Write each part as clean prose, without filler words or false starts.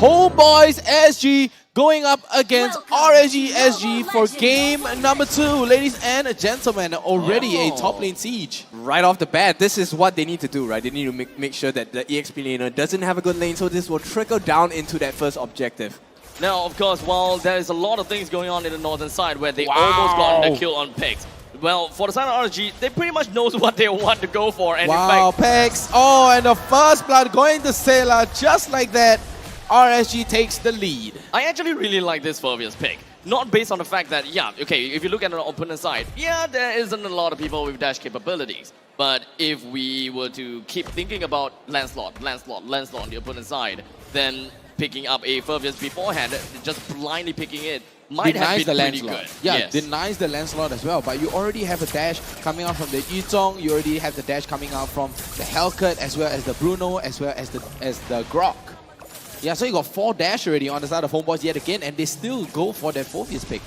Homebois SG going up against RSG SG for game number 2. Ladies and gentlemen, already a top lane siege. Right off the bat, this is what they need to do, right? They need to make sure that the EXP laner doesn't have a good lane, so this will trickle down into that first objective. Now, of course, while there is a lot of things going on in the northern side where they almost got the kill on Pigs, well, for the side of RSG, they pretty much knows what they want to go for. And wow, in fact, Pex. Oh, and the first blood going to Sailor just like that. RSG takes the lead. I actually really like this Fervius pick. Not based on the fact that, yeah, okay, if you look at the opponent side, yeah, there isn't a lot of people with dash capabilities. But if we were to keep thinking about Lancelot on the opponent side, then picking up a Fervius beforehand, just blindly picking it, might have been pretty good. Yeah, yes. denies the Lancelot as well, but you already have a dash coming out from the Yuzhong, you already have the dash coming out from the Hellcat, as well as the Bruno, as well as the Grok. Yeah, so you got 4 dash already on the side of Homebois yet again, and they still go for that Phobius pick.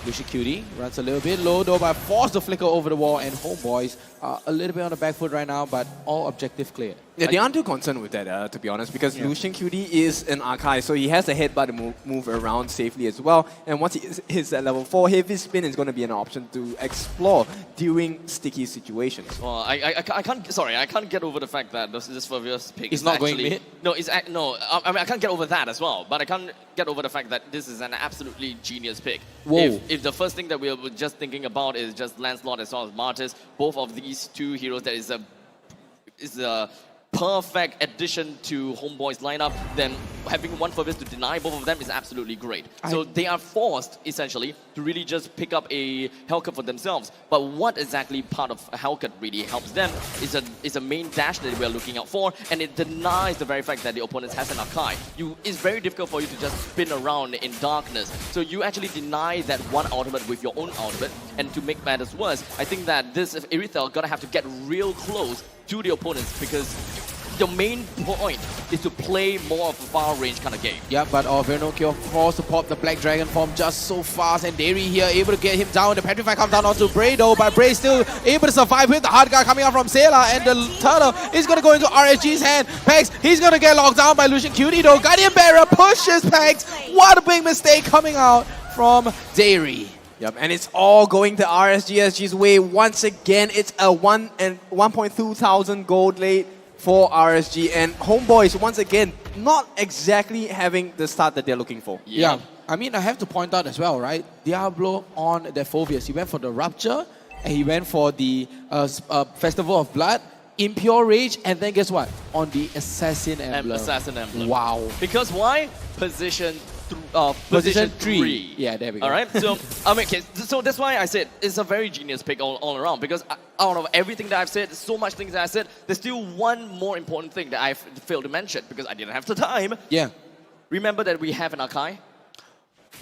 Lucian Cutie runs a little bit low though, but forced to flicker over the wall, and Homebois are a little bit on the back foot right now, but all objective clear. Yeah, they aren't too concerned with that, to be honest, because Lucian Cutie is an Archive, so he has a headbutt to move around safely as well. And once he hits that level 4, heavy spin is going to be an option to explore during sticky situations. Well, I can't get over the fact that this Fervius pick is is not actually, going mid? No, I mean, I can't get over that as well, but I can't get over the fact that this is an absolutely genius pick. Whoa. If the first thing that we were just thinking about is just Lancelot as well as Martis, both of these two heroes that is a perfect addition to Homebois' lineup, then having one Fervius to deny both of them is absolutely great. So they are forced, essentially, to really just pick up a Hellcat for themselves. But what exactly part of a Hellcat really helps them is a main dash that we are looking out for, and it denies the very fact that the opponent has an Archive. It's very difficult for you to just spin around in darkness. So you actually deny that one ultimate with your own ultimate, and to make matters worse, I think that this Irithel gonna have to get real close to the opponents, because the main point is to play more of a far range kind of game. Yeah, but Vernokio forced to pop the Black Dragon form just so fast, and Derry here able to get him down. The Petrify comes down onto Bray though, but Bray still able to survive with the hard guard coming out from Sailor, and the turtle is going to go into RSG's hand. Pex, he's going to get locked down by Lucian Cutie though. Guardian Barrier pushes Pex. What a big mistake coming out from Derry. Yep, and it's all going to RSG's way. Once again, it's a 1.2 thousand gold lead for RSG, and Homebois, once again, not exactly having the start that they're looking for. Yeah, I mean, I have to point out as well, right? Diablo on the Phobius, he went for the Rupture, and he went for the Festival of Blood, Impure Rage, and then guess what? On the Assassin Emblem. Wow. Because why? Position 3. Yeah, there we go. All right, so so that's why I said it's a very genius pick all around, because out of everything that I've said, so much things that I said, there's still one more important thing that I failed to mention because I didn't have the time. Yeah. Remember that we have an Archive?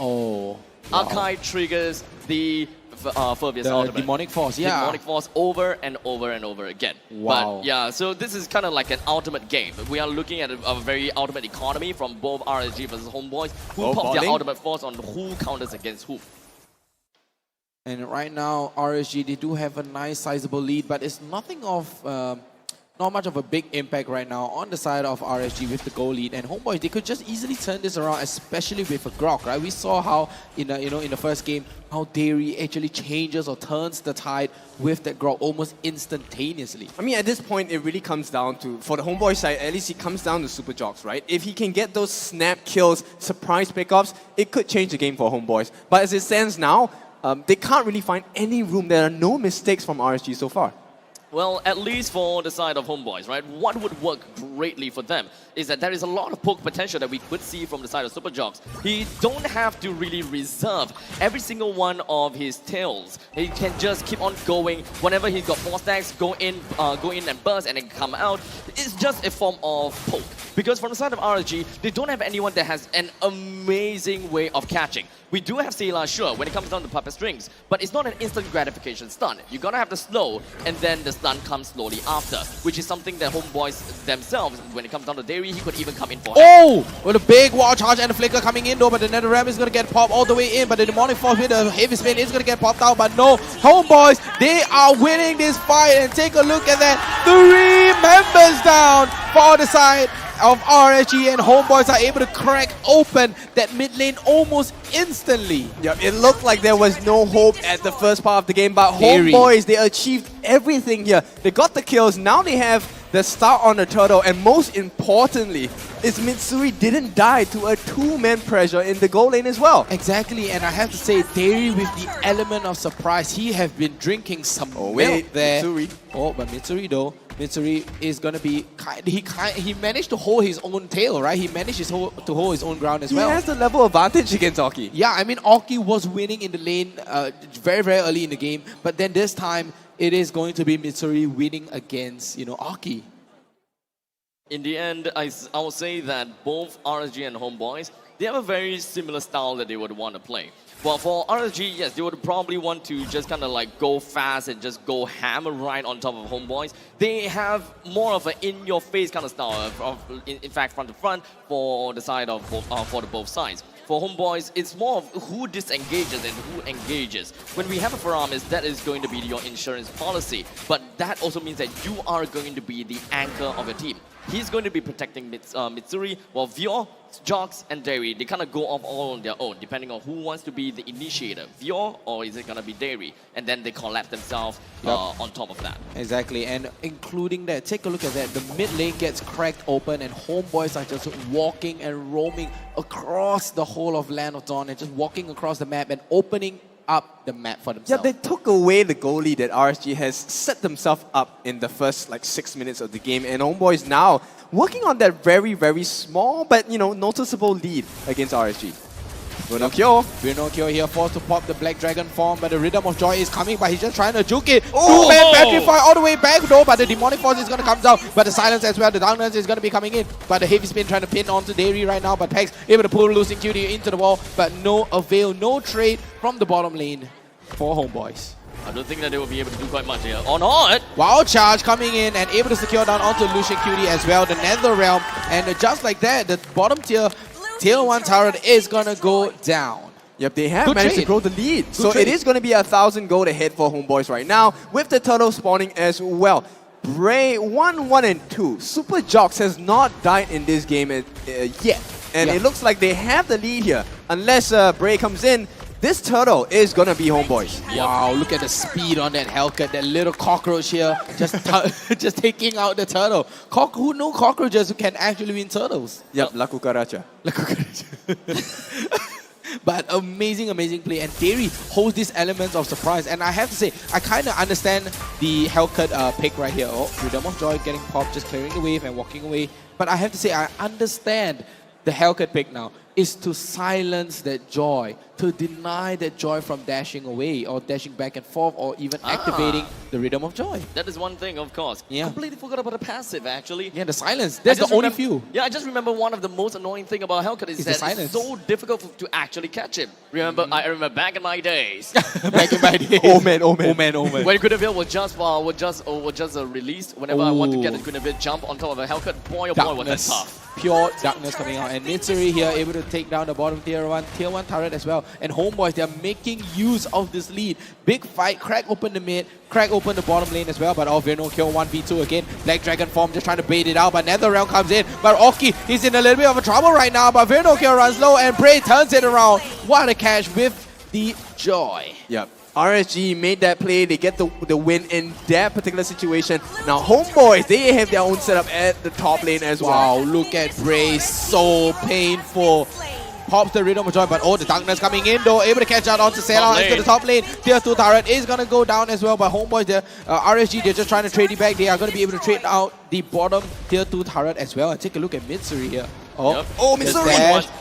Oh. Wow. Archive triggers the Fervius ultimate. Demonic Force, yeah. Demonic Force over and over and over again. Wow. But yeah, so this is kind of like an ultimate game. We are looking at a very ultimate economy from both RSG versus Homebois, who pop their ultimate force on who counters against who. And right now, RSG, they do have a nice sizable lead, but it's nothing of... not much of a big impact right now on the side of RSG with the goal lead, and Homebois, they could just easily turn this around, especially with a Grok, right? We saw how in the first game how Derry actually changes or turns the tide with that Grok almost instantaneously. I mean, at this point, it really comes down to, for the Homeboy side, at least it comes down to Super Jogs, right? If he can get those snap kills, surprise pickups, it could change the game for Homebois. But as it stands now, they can't really find any room. There are no mistakes from RSG so far. Well, at least for the side of Homebois, right? What would work greatly for them is that there is a lot of poke potential that we could see from the side of Super Jogs. He don't have to really reserve every single one of his tails. He can just keep on going. Whenever he's got 4 stacks, go in and burst and then come out. It's just a form of poke. Because from the side of RSG, they don't have anyone that has an amazing way of catching. We do have Sailor, sure, when it comes down to puppet strings, but it's not an instant gratification stun. You're gonna have to slow, and then the stun comes slowly after, which is something that Homebois themselves, when it comes down to Derry, he could even come in for. Oh! With a big wall charge and a flicker coming in though, but the NetherRam is gonna get popped all the way in, but the Demonic Force with a heavy spin is gonna get popped out, but no, Homebois, they are winning this fight, and take a look at that. 3 members down for the side of RSG, and Homebois are able to crack open that mid lane almost instantly. Yep, it looked like there was no hope at the first part of the game, but Very. Homebois, they achieved everything here. They got the kills, now they have the start on the turtle, and most importantly, is Mitsuri didn't die to a two-man pressure in the goal lane as well. Exactly, and I have to say, Derry with the element of surprise, he have been drinking some milk there. Mitsuri. Oh, but Mitsuri though, Mitsuri is gonna be he managed to hold his own tail, right? He managed to hold his own ground as well. He has the level advantage against Oki. Yeah, I mean, Oki was winning in the lane very, very early in the game, but then this time it is going to be Mitsuri winning against, Oki. In the end, I will say that both RSG and Homebois, they have a very similar style that they would want to play. Well, for RSG, yes, they would probably want to just kind of like go fast and just go hammer right on top of Homebois. They have more of an in-your-face kind of style, in fact, front to front for the side of both sides. For Homebois, it's more of who disengages and who engages. When we have a Faramis, that is going to be your insurance policy, but that also means that you are going to be the anchor of your team. He's going to be protecting Mitsuri, while Vior, Jox, and Derry, they kind of go off all on their own, depending on who wants to be the initiator, Vior or is it going to be Derry? And then they collapse themselves on top of that. Exactly, and including that, take a look at that. The mid lane gets cracked open and Homebois are just walking and roaming across the whole of Land of Dawn and just walking across the map and opening up the map for themselves. Yeah, they took away the goalie that RSG has set themselves up in the first 6 minutes of the game, and Homebois now working on that very, very small but noticeable lead against RSG. Vinokyo here forced to pop the Black Dragon form, but the Rhythm of Joy is coming, but he's just trying to juke it. Oh! Two-man Petrify all the way back though, but the Demonic Force is going to come down, but the Silence as well, the Darkness is going to be coming in. But the Heavy Spin trying to pin onto Derry right now, but Pex able to pull Losing Cutie into the wall, but no avail, no trade from the bottom lane for Homebois. I don't think that they will be able to do quite much here. Or not! Wild Charge coming in and able to secure down onto Lucian Cutie as well, the Nether Realm, and just like that, the bottom tier 1 turret is going to go down. Yep, they have Good managed trade. to grow the lead. So trade. it is going to be 1,000 gold ahead for Homebois right now, with the turtle spawning as well. Bray 1, 1, and 2. Super Jox has not died in this game yet. And it looks like they have the lead here. Unless Bray comes in, this turtle is going to be Homebois. Wow, look at the speed on that Hellcat, that little cockroach here, just taking out the turtle. Who knew cockroaches can actually win turtles? Yep, La Cucaracha. But amazing, amazing play. And Derry holds these elements of surprise. And I have to say, I kind of understand the Hellcat pick right here. Oh, Rhythm of Joy getting popped, just clearing the wave and walking away. But I have to say, I understand the Hellcat pick now is to silence that joy, to deny that joy from dashing away or dashing back and forth or even activating the Rhythm of Joy. That is one thing, of course. Yeah. Completely forgot about the passive, actually. Yeah, the silence. That's the only few. Yeah, I just remember one of the most annoying thing about Hellcat is It's the that it's silence. so difficult to actually catch him. I remember back in my days. Back in my days. Oh man. When Guinevere was just released, whenever I want to get a Guinevere jump on top of a Hellcat, boy oh boy was that tough. Pure darkness coming out, and Mitsuri here able to take down the bottom tier 1 turret as well. And Homebois, they're making use of this lead. Big fight, crack open the mid, crack open the bottom lane as well. But Virno kill 1v2 again. Black Dragon form just trying to bait it out, but NetherRealm comes in. But Oki, he's in a little bit of a trouble right now. But Virno kill runs low, and Bray turns it around. What a catch with the joy. Yep. RSG made that play, they get the win in that particular situation. Now Homebois, they have their own setup at the top lane as well. Wow, look at Bray, so painful. Pops the Rhythm of Joy, but the Darkness coming in though, able to catch out onto Sarah into the top lane. Tier 2 turret is going to go down as well, but Homebois, RSG, they're just trying to trade it back. They are going to be able to trade out the bottom tier 2 turret as well. And take a look at Mitsuri here. Oh, Mitsuri!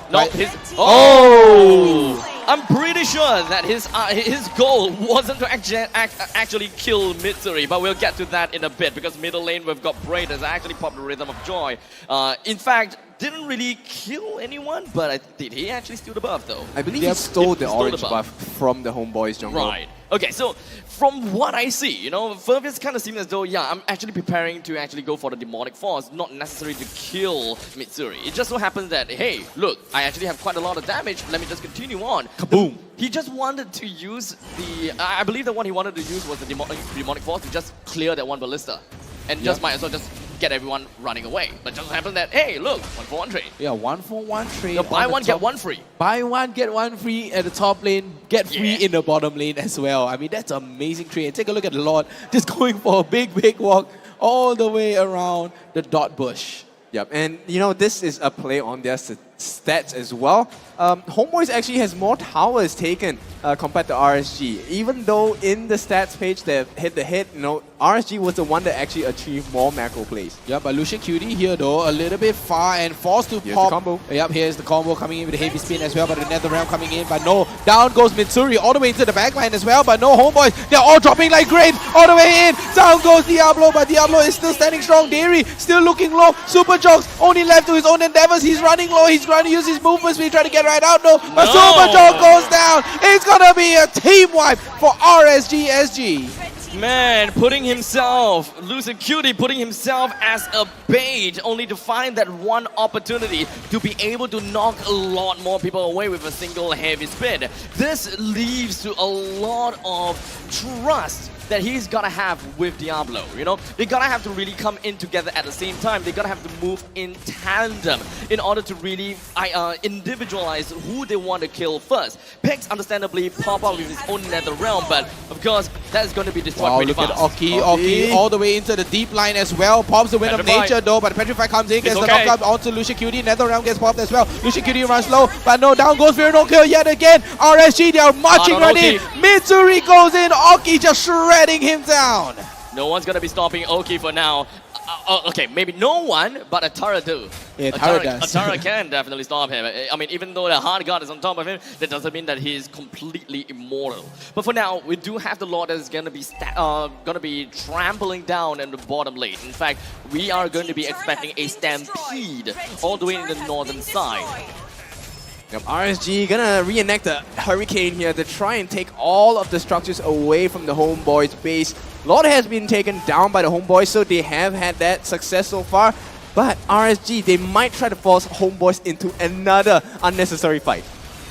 I'm pretty sure that his goal wasn't to actually kill Mitsuri, but we'll get to that in a bit because middle lane we've got Bray that's actually popped the Rhythm of Joy. In fact, didn't really kill anyone, but did he actually steal the buff though? I believe he stole the orange buff from the Homebois jungle. Right. Okay, so from what I see, Fergus kind of seems as though, yeah, I'm actually preparing to actually go for the Demonic Force, not necessarily to kill Mitsuri. It just so happens that, hey, look, I actually have quite a lot of damage, let me just continue on. Kaboom! He just wanted to use I believe the one he wanted to use was the Demonic Force to just clear that one Ballista. And just might as well just get everyone running away. But just happened that, hey, look, 1-for-1 trade. Yeah, 1-for-1 trade. You know, buy on the one, get top. one free. Buy one, get one free at the top lane, get free Yeah. in the bottom lane as well. I mean, that's an amazing trade. And take a look at the Lord, just going for a big walk all the way around the dot bush. Yep, and you know, this is a play on their stats as well. Homebois actually has more towers taken compared to RSG. Even though in the stats page they've hit the hit, you know, RSG was the one that actually achieved more macro plays. Yep, but Lucian Cutie here though, a little bit far and forced to Here's pop. the combo. Yep, here's the combo coming in with a heavy spin as well, but the Nether Realm coming in, but no. Down goes Mitsuri all the way into the backline as well, but no, Homebois, they're all dropping like grapes all the way in. Down goes Diablo, but Diablo is still standing strong. Dairy still looking low. Super Jogs only left to his own endeavors. He's running low. He's trying to use his movement speed, trying to get right out. No, but Super Jog goes down. It's gonna be a team wipe for RSG SG. Man, putting himself, Lucian Cutie putting himself as a bait, only to find that one opportunity to be able to knock a lot more people away with a single heavy spin. This leaves to a lot of trust that he's gonna have with Diablo, you know? They gotta have to really come in together at the same time. They gotta have to move in tandem in order to really individualize who they want to kill first. Pex understandably pop out with his own Nether Realm, but of course, that's gonna be destroyed Wow, pretty look fast. at Oki all the way into the deep line as well. Pops the Wind of Petrify. Nature though, but Petrify comes in, gets It's the okay. knockup onto Lucian Cutie. Nether Realm gets popped as well. Lucian Cutie runs low, but no, down goes Fear No Kill yet again. RSG, they are marching on right Oki. in. Mitsuri goes in, Oki just shredding him down. No one's gonna be stopping Oki for now. Okay, maybe no one, but Atara do. Yeah, Atara does. Atara can definitely stop him. I mean, even though the hard god is on top of him, that doesn't mean that he is completely immortal. But for now, we do have the Lord that is gonna be trampling down in the bottom lane. In fact, we are going to be expecting a stampede all the way in the northern side. Yep, RSG gonna reenact the Hurricane here to try and take all of the structures away from the Homebois base. Lord has been taken down by the Homebois, so they have had that success so far. But RSG, they might try to force Homebois into another unnecessary fight.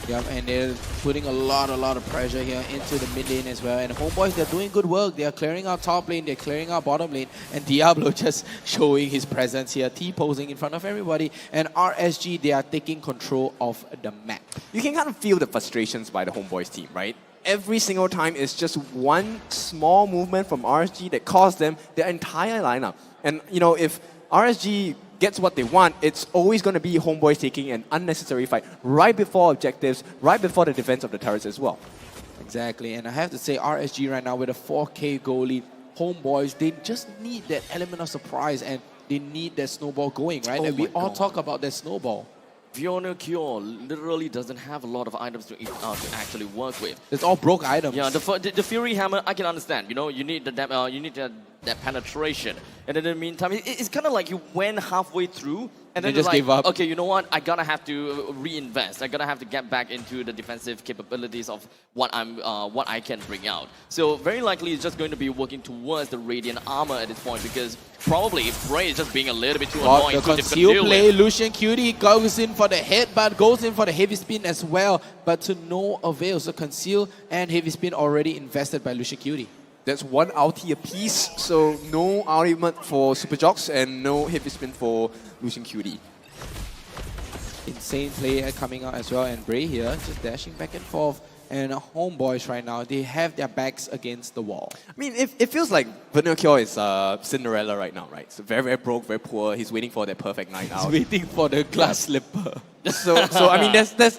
Yep, and they're putting a lot of pressure here into the mid lane as well. And Homebois, they're doing good work. They are clearing out top lane, they're clearing out bottom lane. And Diablo just showing his presence here, T-posing in front of everybody. And RSG, they are taking control of the map. You can kind of feel the frustrations by the Homebois team, right? Every single time it's just one small movement from RSG that costs them their entire lineup. And you know, if RSG gets what they want, it's always going to be Homebois taking an unnecessary fight right before objectives, right before the defense of the turrets as well. Exactly, and I have to say RSG right now with a 4K goal lead, Homebois, they just need that element of surprise and they need that snowball going, right? Oh And we my all God. talk about that snowball. Fiona Cure literally doesn't have a lot of items to actually work with. It's all broke items. Yeah, the Fury Hammer, I can understand. You know, you need that penetration, and in the meantime, it's kind of like you went halfway through, and then They just you're like, gave up. okay, you know what? I gotta have to reinvest. I gotta have to get back into the defensive capabilities of what I can bring out. So very likely, it's just going to be working towards the Radiant Armor at this point because probably Bray is just being a little bit too Got annoying, the too difficult to conceal deal play, with. Lucian Cutie goes in for the headbutt, goes in for the heavy spin as well, but to no avail. So conceal and heavy spin already invested by Lucian Cutie. That's one ulti apiece, so no ultimate for Super Jocks and no heavy spin for Lucian Cutie. Insane play coming out as well, and Bray here just dashing back and forth. And Homebois right now, they have their backs against the wall. I mean, it feels like Vernocure is Cinderella right now, right? So very broke, very poor. He's waiting for that perfect night He's out. waiting for the glass slipper. So I mean,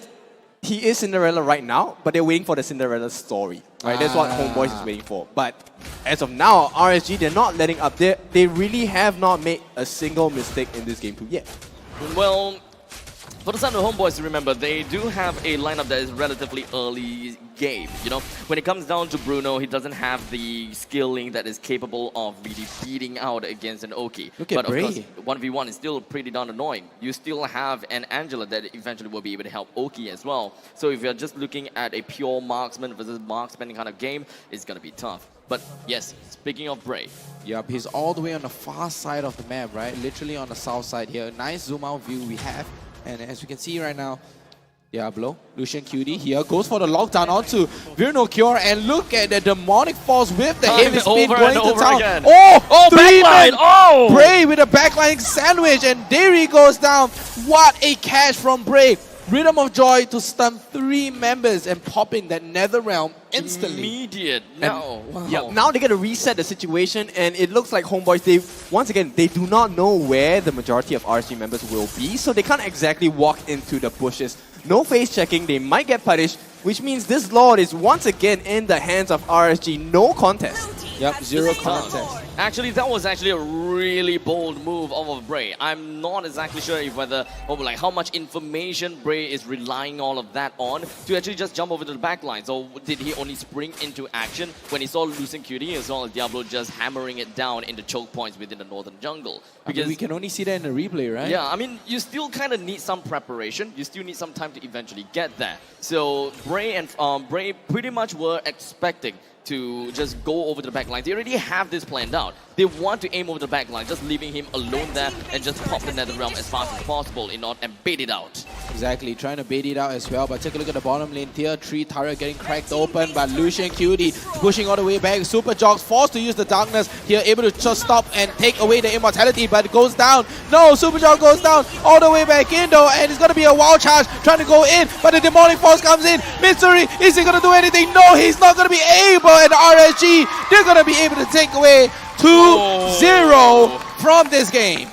he is Cinderella right now, but they're waiting for the Cinderella story, right? That's what Homebois is waiting for. But as of now, RSG, they're not letting up. They really have not made a single mistake in this game too yet. Well, for the side of the Homeboys, remember, they do have a lineup that is relatively early game. You know, when it comes down to Bruno, he doesn't have the skilling that is capable of really beating out against an Oki. Look at but Bray. of course, 1v1 is still pretty darn annoying. You still have an Angela that eventually will be able to help Oki as well. So if you're just looking at a pure marksman versus marksman kind of game, it's going to be tough. But yes, speaking of Bray, Yup, he's all the way on the far side of the map, right? Literally on the south side here. Nice zoom out view we have. And as you can see right now, Diablo, Lucian QD here goes for the lockdown onto Virno Cure, and look at the demonic force with the heavy spin over going and to over town. again. Oh, three backline! men. Oh! Bray with a backline sandwich, and Derry goes down. What a catch from Bray. Rhythm of Joy to stun 3 members and pop in that Nether Realm instantly. Immediate. No. Wow. Yeah, now they got to reset the situation, and it looks like Homeboys, they do not know where the majority of RSG members will be, so they can't exactly walk into the bushes. No face checking, they might get punished, which means this Lord is once again in the hands of RSG. No contest. Yep, 0 contest. Actually, that was actually a really bold move of Bray. I'm not exactly sure if like how much information Bray is relying all of that on to actually just jump over to the back line. So did he only spring into action when he saw losing QD as well as Diablo just hammering it down in the choke points within the northern jungle? Because we can only see that in the replay, right? Yeah, I mean, you still kind of need some preparation. You still need some time to eventually get there. So Bray and Bray pretty much were expecting to just go over to the back line. They already have this planned out. They want to aim over the back line, just leaving him alone there and just pop the Nether Realm as fast as possible in order and bait it out. Exactly, trying to bait it out as well. But take a look at the bottom lane. Tier 3 turret getting cracked open by Lucian QD, pushing all the way back. Super Jogs forced to use the darkness here, able to just stop and take away the immortality, but it goes down. No, Super Jog goes down all the way back in though, and it's going to be a wild charge trying to go in, but the demonic force comes in. Mystery, is he going to do anything? No, he's not going to be able, and RSG, they're going to be able to take away 2-0 from this game.